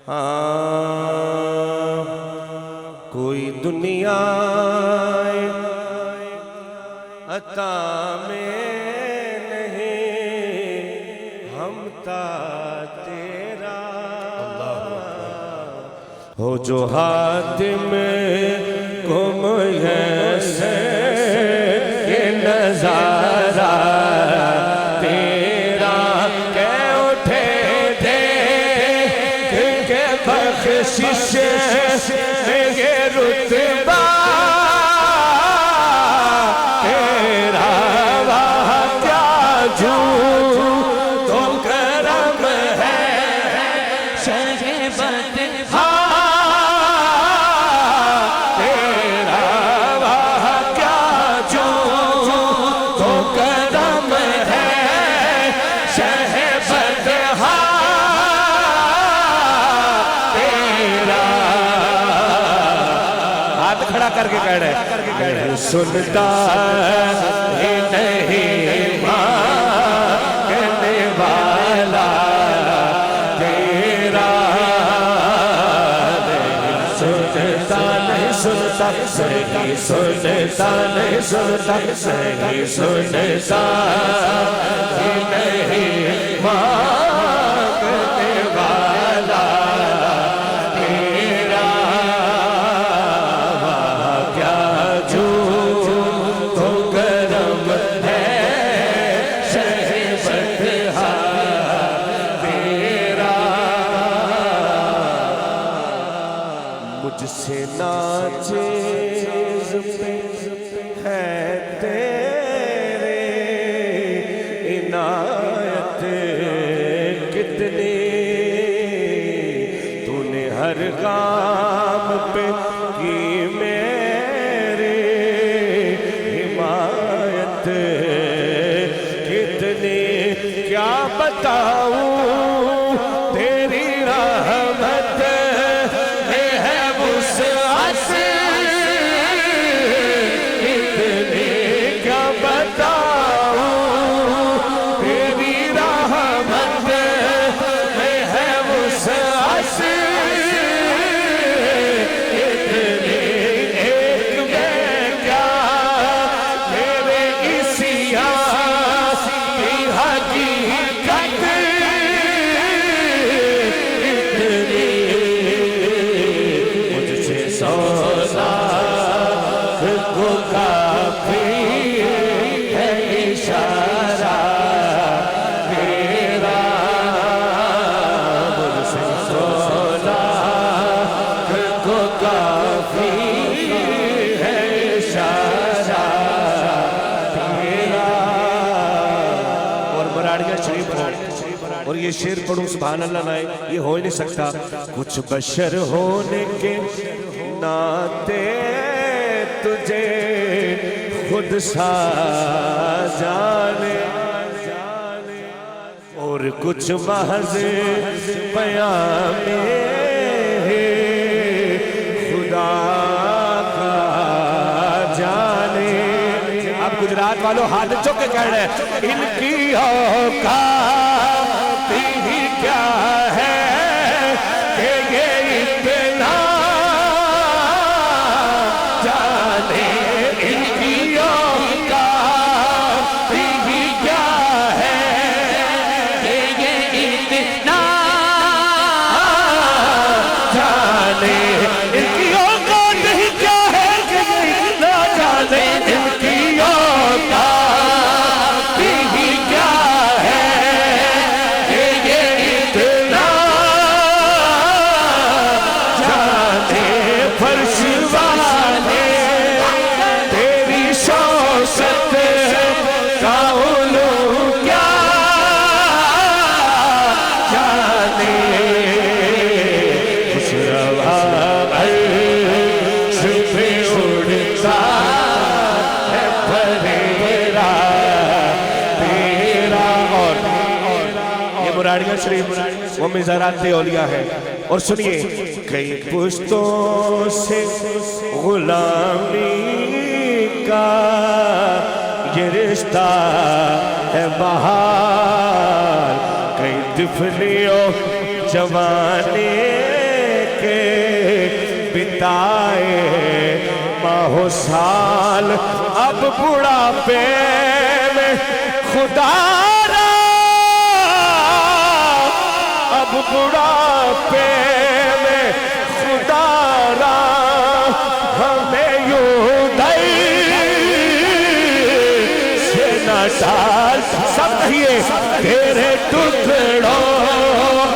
ہاں کوئی دنیا عطا میں نہیں ہم تا تیرا ہو جو حاتم گم ایسے یہ نظارہ تیرا کہ اٹھے دے کہ بخشش میں یہ رتبہ تیرا وہاں کیا جو تو کرم ہے شہبت کر کے کہہ رہے ہیں سنتا ہی نہیں مانگنے والا تیرا سنتا نہیں سنتا صحیح سنتا نہیں سنتا صحیح سنتا ہی نہیں مانگنے والا مجھ سے ناچیز پہ ہے تیرے عنایت کتنی تو نے ہر غام پہ کی میرے حمایت کتنی کیا بتاؤں تیری رحمت اور یہ شعر پڑھوں سبحان اللہ نائے یہ ہو ہی نہیں سکتا کچھ بشر ہونے کے ناتے تجھے خود سا جانے اور کچھ محض پیام خدا کا جانے اب گجرات والوں ہاتھ چک کے کہہ رہے ہیں ان کی اوقات ہی کیا ہے کہ یہ اتنا جانے ان کی اوقات ہی کیا ہے کہ یہ اتنا جانے ان کی اوقات ہی کیا ہے کہ یہ اتنا جانے ان کی اوقات ہی کیا ہے کہ یہ اتنا جانے فرش والے تیری شوست کا علوم کیا جانے خوش روا عرش پہ اڑتا ہے پریرا تیرا اور یہ مراریہ شریف وہ مزارات اولیاء ہے اور سنیے کئی پشتوں سے غلامی کا یہ رشتہ ہے بہار کئی طفلیوں جوانی بتائے ماہ سال اب بڑھاپے میں خدا را اب بڑھاپے میں خدا را ہمیں یوں دل سے نہ ڈال سب کہیے تیرے ٹکڑوں